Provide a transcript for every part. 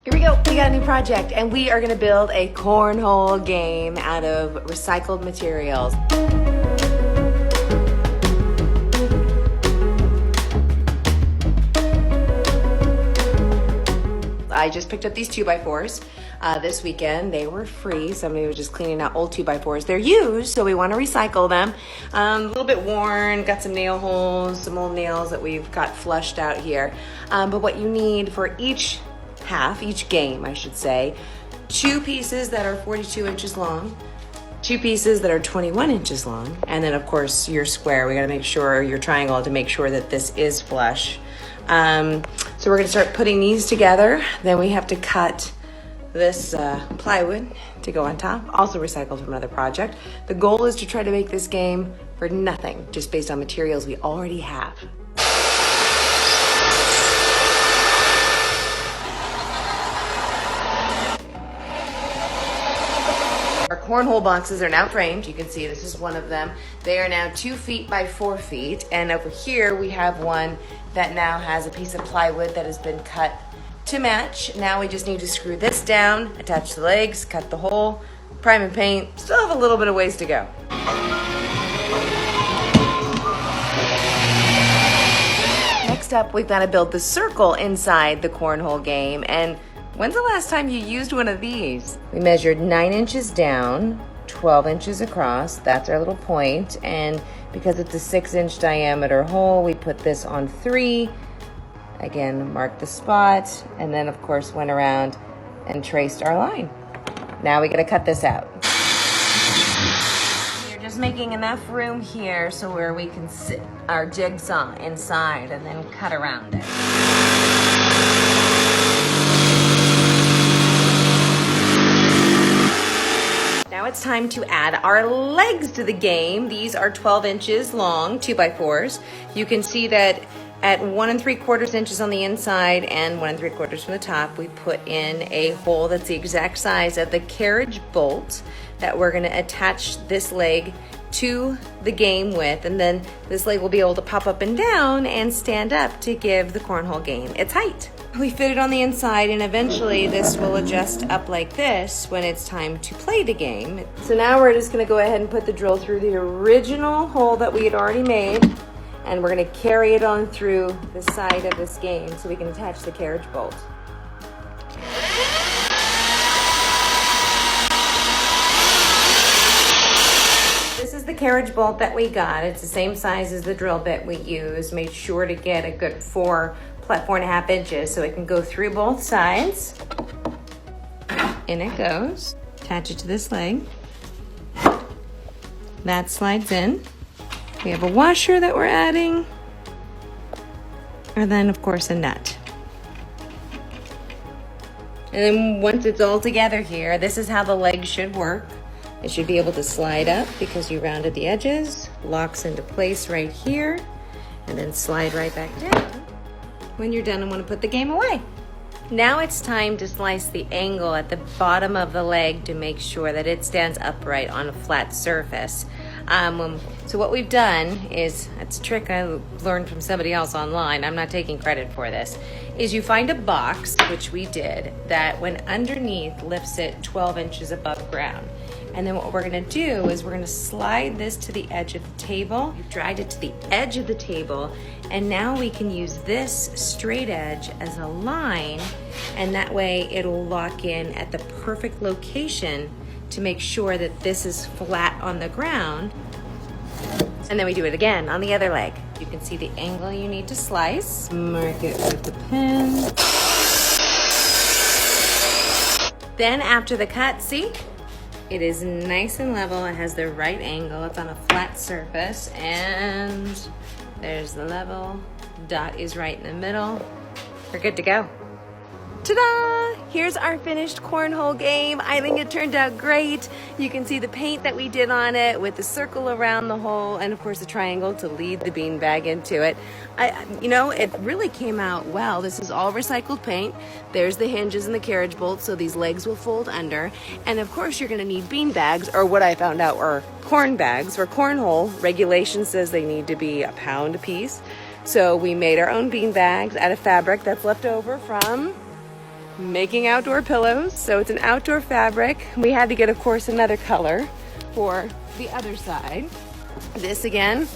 Here we go, we got a new project and we are gonna build a cornhole game out of recycled materials. I just picked up these 2x4s this weekend. They were free. Somebody was just cleaning out old 2x4s. They're used, so we want to recycle them. A little bit worn, got some nail holes, some old nails that we've got flushed out here. But what you need for each game, I should say, 2 pieces that are 42 inches long, 2 pieces that are 21 inches long, and then of course your square. We gotta make sure, your triangle, to make sure that this is flush. So we're gonna start putting these together. Then we have to cut this plywood to go on top, also recycled from another project. The goal is to try to make this game for nothing, just based on materials we already have. Our cornhole boxes are now framed. You can see this is one of them. They are now 2 feet by 4 feet. And over here we have one that now has a piece of plywood that has been cut to match. Now we just need to screw this down, attach the legs, cut the hole, prime and paint. Still have a little bit of ways to go. Next up, we've got to build the circle inside the cornhole game. And when's the last time you used one of these? We measured 9 inches down, 12 inches across. That's our little point. And because it's a 6-inch diameter hole, we put this on 3. Again, marked the spot. And then of course went around and traced our line. Now we gotta cut this out. You're just making enough room here so where we can sit our jigsaw inside and then cut around it. Now it's time to add our legs to the game. These are 12 inches long, 2x4s. You can see that at 1 3/4 inches on the inside and 1 3/4 from the top, we put in a hole that's the exact size of the carriage bolt that we're gonna attach this leg to the game with, and then this leg will be able to pop up and down and stand up to give the cornhole game its height. We fit it on the inside, and eventually this will adjust up like this when it's time to play the game. So now we're just gonna go ahead and put the drill through the original hole that we had already made, and we're gonna carry it on through the side of this game so we can attach the carriage bolt. This is the carriage bolt that we got. It's the same size as the drill bit we used. Made sure to get a good 4.5 inches so it can go through both sides. In it goes. Attach it to this leg. That slides in. We have a washer that we're adding. And then of course a nut. And then once it's all together here, this is how the leg should work. It should be able to slide up because you rounded the edges, locks into place right here, and then slide right back down when you're done and want to put the game away. Now it's time to slice the angle at the bottom of the leg to make sure that it stands upright on a flat surface. So what we've done is, it's a trick I learned from somebody else online, I'm not taking credit for this, is you find a box, which we did, that when underneath lifts it 12 inches above ground. And then what we're gonna do is we're gonna slide this to the edge of the table. We've dragged it to the edge of the table, and now we can use this straight edge as a line, and that way it'll lock in at the perfect location to make sure that this is flat on the ground. And then we do it again on the other leg. You can see the angle you need to slice. Mark it with the pen. Then after the cut, see? It is nice and level, it has the right angle, it's on a flat surface, and there's the level. Dot is right in the middle. We're good to go. Ta-da! Here's our finished cornhole game. I think it turned out great. You can see the paint that we did on it with the circle around the hole, and of course the triangle to lead the beanbag into it. It really came out well. This is all recycled paint. There's the hinges and the carriage bolts, so these legs will fold under. And of course you're gonna need bean bags, or what I found out are corn bags. For cornhole, regulation says they need to be a pound a piece. So we made our own bean bags out of fabric that's left over from making outdoor pillows. So it's an outdoor fabric. We had to get, of course, another color for the other side. This again,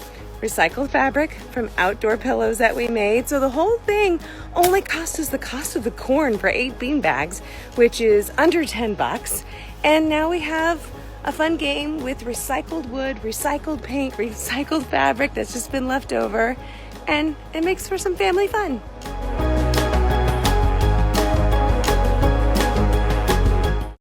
recycled fabric from outdoor pillows that we made. So the whole thing only cost us the cost of the corn for 8 bean bags, which is under 10 bucks. And now we have a fun game with recycled wood, recycled paint, recycled fabric that's just been left over, and it makes for some family fun.